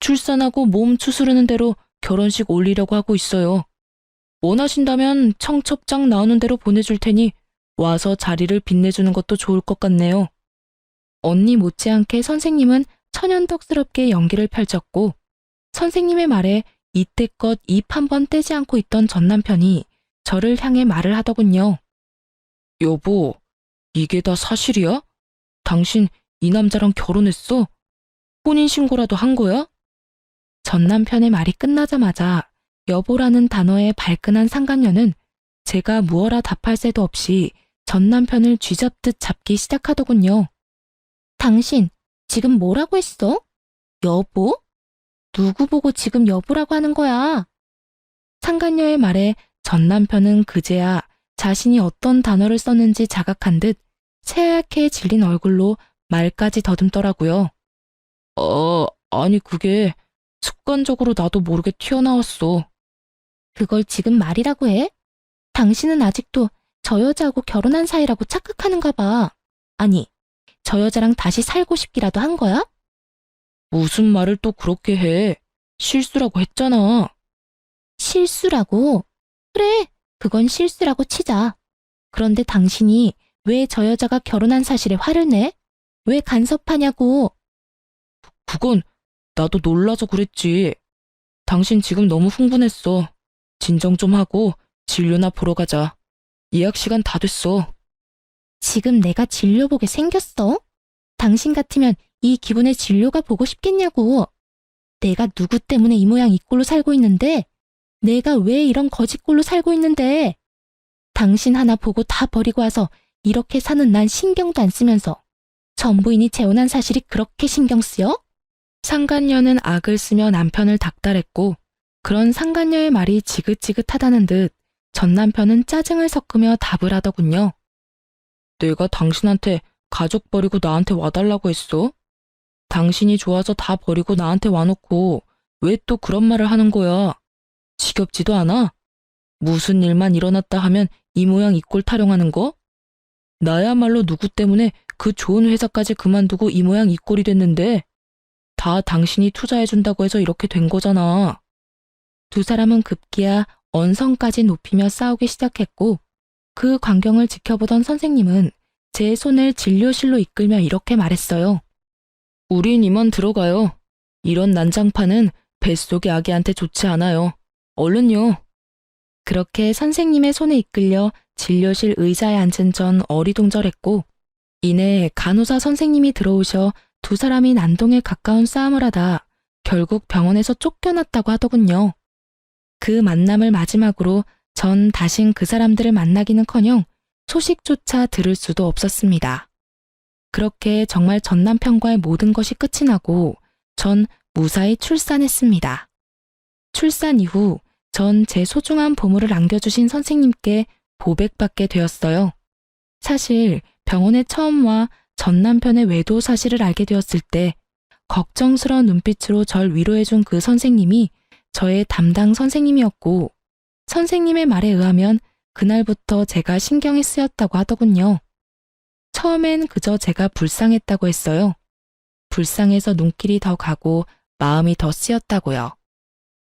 출산하고 몸 추스르는 대로 결혼식 올리려고 하고 있어요. 원하신다면 청첩장 나오는 대로 보내줄 테니 와서 자리를 빛내주는 것도 좋을 것 같네요. 언니 못지않게 선생님은 천연덕스럽게 연기를 펼쳤고 선생님의 말에 이때껏 입 한 번 떼지 않고 있던 전 남편이 저를 향해 말을 하더군요. 여보, 이게 다 사실이야? 당신 이 남자랑 결혼했어? 혼인신고라도 한 거야? 전 남편의 말이 끝나자마자 여보라는 단어에 발끈한 상간녀는 제가 무어라 답할 새도 없이 전 남편을 쥐잡듯 잡기 시작하더군요. 당신, 지금 뭐라고 했어? 여보? 누구 보고 지금 여보라고 하는 거야? 상간녀의 말에 전 남편은 그제야 자신이 어떤 단어를 썼는지 자각한 듯 새하얗게 질린 얼굴로 말까지 더듬더라고요. 아니 그게 습관적으로 나도 모르게 튀어나왔어. 그걸 지금 말이라고 해? 당신은 아직도 저 여자하고 결혼한 사이라고 착각하는가 봐. 아니, 저 여자랑 다시 살고 싶기라도 한 거야? 무슨 말을 또 그렇게 해. 실수라고 했잖아. 실수라고? 그래, 그건 실수라고 치자. 그런데 당신이 왜 저 여자가 결혼한 사실에 화를 내? 왜 간섭하냐고. 그건 나도 놀라서 그랬지. 당신 지금 너무 흥분했어. 진정 좀 하고 진료나 보러 가자. 예약 시간 다 됐어. 지금 내가 진료 보게 생겼어? 당신 같으면 이 기분에 진료가 보고 싶겠냐고. 내가 누구 때문에 이 모양 이 꼴로 살고 있는데, 내가 왜 이런 거짓꼴로 살고 있는데, 당신 하나 보고 다 버리고 와서 이렇게 사는 난 신경도 안 쓰면서 전부인이 재혼한 사실이 그렇게 신경 쓰여? 상간녀는 악을 쓰며 남편을 닥달했고 그런 상간녀의 말이 지긋지긋하다는 듯 전 남편은 짜증을 섞으며 답을 하더군요. 내가 당신한테 가족 버리고 나한테 와달라고 했어? 당신이 좋아서 다 버리고 나한테 와놓고 왜 또 그런 말을 하는 거야? 지겹지도 않아? 무슨 일만 일어났다 하면 이 모양 이 꼴 타령하는 거? 나야말로 누구 때문에 그 좋은 회사까지 그만두고 이 모양 이 꼴이 됐는데 다 당신이 투자해준다고 해서 이렇게 된 거잖아. 두 사람은 급기야 언성까지 높이며 싸우기 시작했고 그 광경을 지켜보던 선생님은 제 손을 진료실로 이끌며 이렇게 말했어요. 우린 이만 들어가요. 이런 난장판은 뱃속의 아기한테 좋지 않아요. 얼른요. 그렇게 선생님의 손에 이끌려 진료실 의자에 앉은 전 어리둥절했고 이내 간호사 선생님이 들어오셔 두 사람이 난동에 가까운 싸움을 하다 결국 병원에서 쫓겨났다고 하더군요. 그 만남을 마지막으로 전 다신 그 사람들을 만나기는커녕 소식조차 들을 수도 없었습니다. 그렇게 정말 전 남편과의 모든 것이 끝이 나고 전 무사히 출산했습니다. 출산 이후 전 제 소중한 보물을 안겨주신 선생님께 보백받게 되었어요. 사실 병원에 처음 와 전 남편의 외도 사실을 알게 되었을 때 걱정스러운 눈빛으로 절 위로해준 그 선생님이 저의 담당 선생님이었고 선생님의 말에 의하면 그날부터 제가 신경이 쓰였다고 하더군요. 처음엔 그저 제가 불쌍했다고 했어요. 불쌍해서 눈길이 더 가고 마음이 더 쓰였다고요.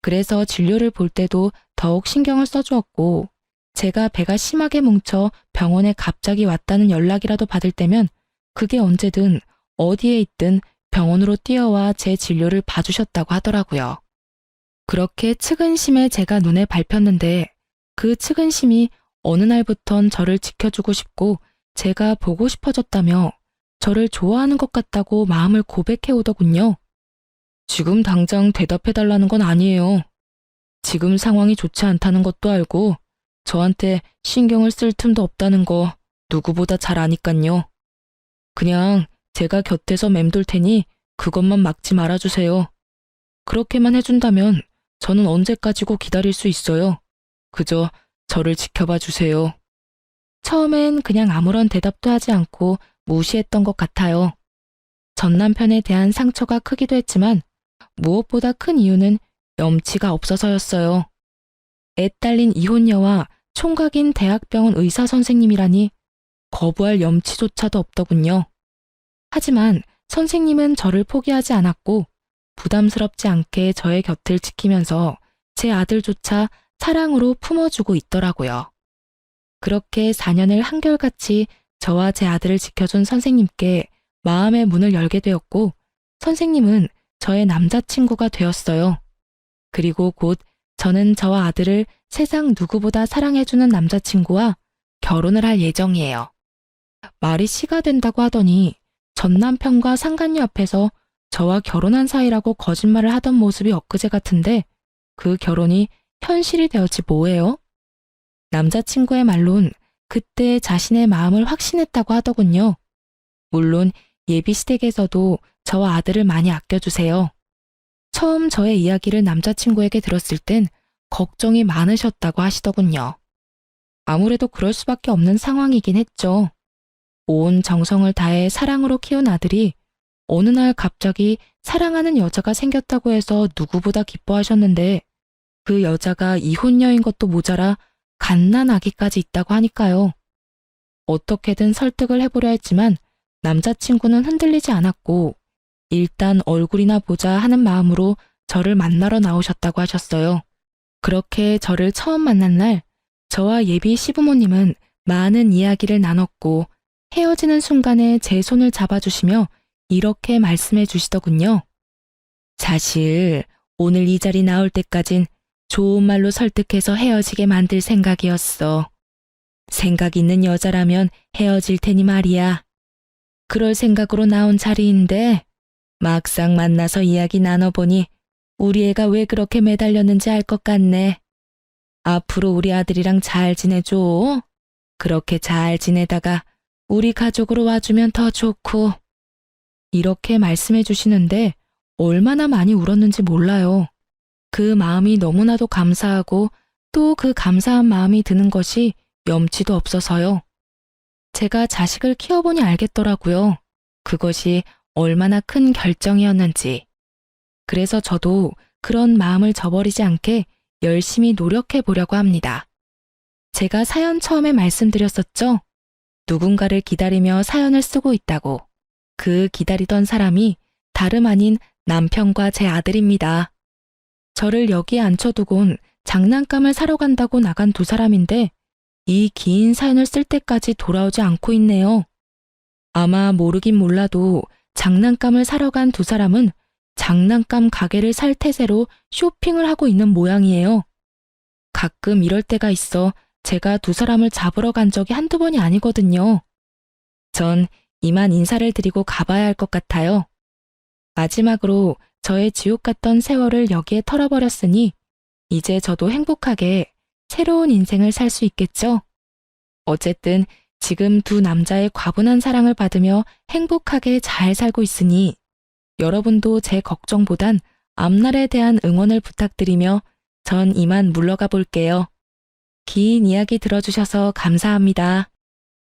그래서 진료를 볼 때도 더욱 신경을 써주었고 제가 배가 심하게 뭉쳐 병원에 갑자기 왔다는 연락이라도 받을 때면 그게 언제든 어디에 있든 병원으로 뛰어와 제 진료를 봐주셨다고 하더라고요. 그렇게 측은심에 제가 눈에 밟혔는데 그 측은심이 어느 날부턴 저를 지켜주고 싶고 제가 보고 싶어졌다며 저를 좋아하는 것 같다고 마음을 고백해 오더군요. 지금 당장 대답해달라는 건 아니에요. 지금 상황이 좋지 않다는 것도 알고 저한테 신경을 쓸 틈도 없다는 거 누구보다 잘 아니깐요. 그냥 제가 곁에서 맴돌 테니 그것만 막지 말아주세요. 그렇게만 해준다면 저는 언제까지고 기다릴 수 있어요. 그저 저를 지켜봐 주세요. 처음엔 그냥 아무런 대답도 하지 않고 무시했던 것 같아요. 전 남편에 대한 상처가 크기도 했지만 무엇보다 큰 이유는 염치가 없어서였어요. 애 딸린 이혼녀와 총각인 대학병원 의사 선생님이라니 거부할 염치조차도 없더군요. 하지만 선생님은 저를 포기하지 않았고 부담스럽지 않게 저의 곁을 지키면서 제 아들조차 사랑으로 품어주고 있더라고요. 그렇게 4년을 한결같이 저와 제 아들을 지켜준 선생님께 마음의 문을 열게 되었고 선생님은 저의 남자친구가 되었어요. 그리고 곧 저는 저와 아들을 세상 누구보다 사랑해주는 남자친구와 결혼을 할 예정이에요. 말이 씨가 된다고 하더니 전 남편과 상간녀 앞에서 저와 결혼한 사이라고 거짓말을 하던 모습이 엊그제 같은데 그 결혼이 현실이 되었지 뭐예요? 남자친구의 말론 그때 자신의 마음을 확신했다고 하더군요. 물론 예비 시댁에서도 저와 아들을 많이 아껴주세요. 처음 저의 이야기를 남자친구에게 들었을 땐 걱정이 많으셨다고 하시더군요. 아무래도 그럴 수밖에 없는 상황이긴 했죠. 온 정성을 다해 사랑으로 키운 아들이 어느 날 갑자기 사랑하는 여자가 생겼다고 해서 누구보다 기뻐하셨는데 그 여자가 이혼녀인 것도 모자라 갓난아기까지 있다고 하니까요. 어떻게든 설득을 해보려 했지만 남자친구는 흔들리지 않았고 일단 얼굴이나 보자 하는 마음으로 저를 만나러 나오셨다고 하셨어요. 그렇게 저를 처음 만난 날 저와 예비 시부모님은 많은 이야기를 나눴고 헤어지는 순간에 제 손을 잡아주시며 이렇게 말씀해 주시더군요. 사실 오늘 이 자리 나올 때까진 좋은 말로 설득해서 헤어지게 만들 생각이었어. 생각 있는 여자라면 헤어질 테니 말이야. 그럴 생각으로 나온 자리인데 막상 만나서 이야기 나눠보니 우리 애가 왜 그렇게 매달렸는지 알 것 같네. 앞으로 우리 아들이랑 잘 지내줘. 그렇게 잘 지내다가 우리 가족으로 와주면 더 좋고. 이렇게 말씀해 주시는데 얼마나 많이 울었는지 몰라요. 그 마음이 너무나도 감사하고 또 그 감사한 마음이 드는 것이 염치도 없어서요. 제가 자식을 키워보니 알겠더라고요. 그것이 얼마나 큰 결정이었는지. 그래서 저도 그런 마음을 저버리지 않게 열심히 노력해 보려고 합니다. 제가 사연 처음에 말씀드렸었죠? 누군가를 기다리며 사연을 쓰고 있다고. 그 기다리던 사람이 다름 아닌 남편과 제 아들입니다. 저를 여기에 앉혀두곤 장난감을 사러 간다고 나간 두 사람인데 이 긴 사연을 쓸 때까지 돌아오지 않고 있네요. 아마 모르긴 몰라도 장난감을 사러 간 두 사람은 장난감 가게를 살 태세로 쇼핑을 하고 있는 모양이에요. 가끔 이럴 때가 있어 제가 두 사람을 잡으러 간 적이 한두 번이 아니거든요. 전 이만 인사를 드리고 가봐야 할 것 같아요. 마지막으로 저의 지옥 같던 세월을 여기에 털어버렸으니 이제 저도 행복하게 새로운 인생을 살 수 있겠죠? 어쨌든 지금 두 남자의 과분한 사랑을 받으며 행복하게 잘 살고 있으니 여러분도 제 걱정보단 앞날에 대한 응원을 부탁드리며 전 이만 물러가 볼게요. 긴 이야기 들어주셔서 감사합니다.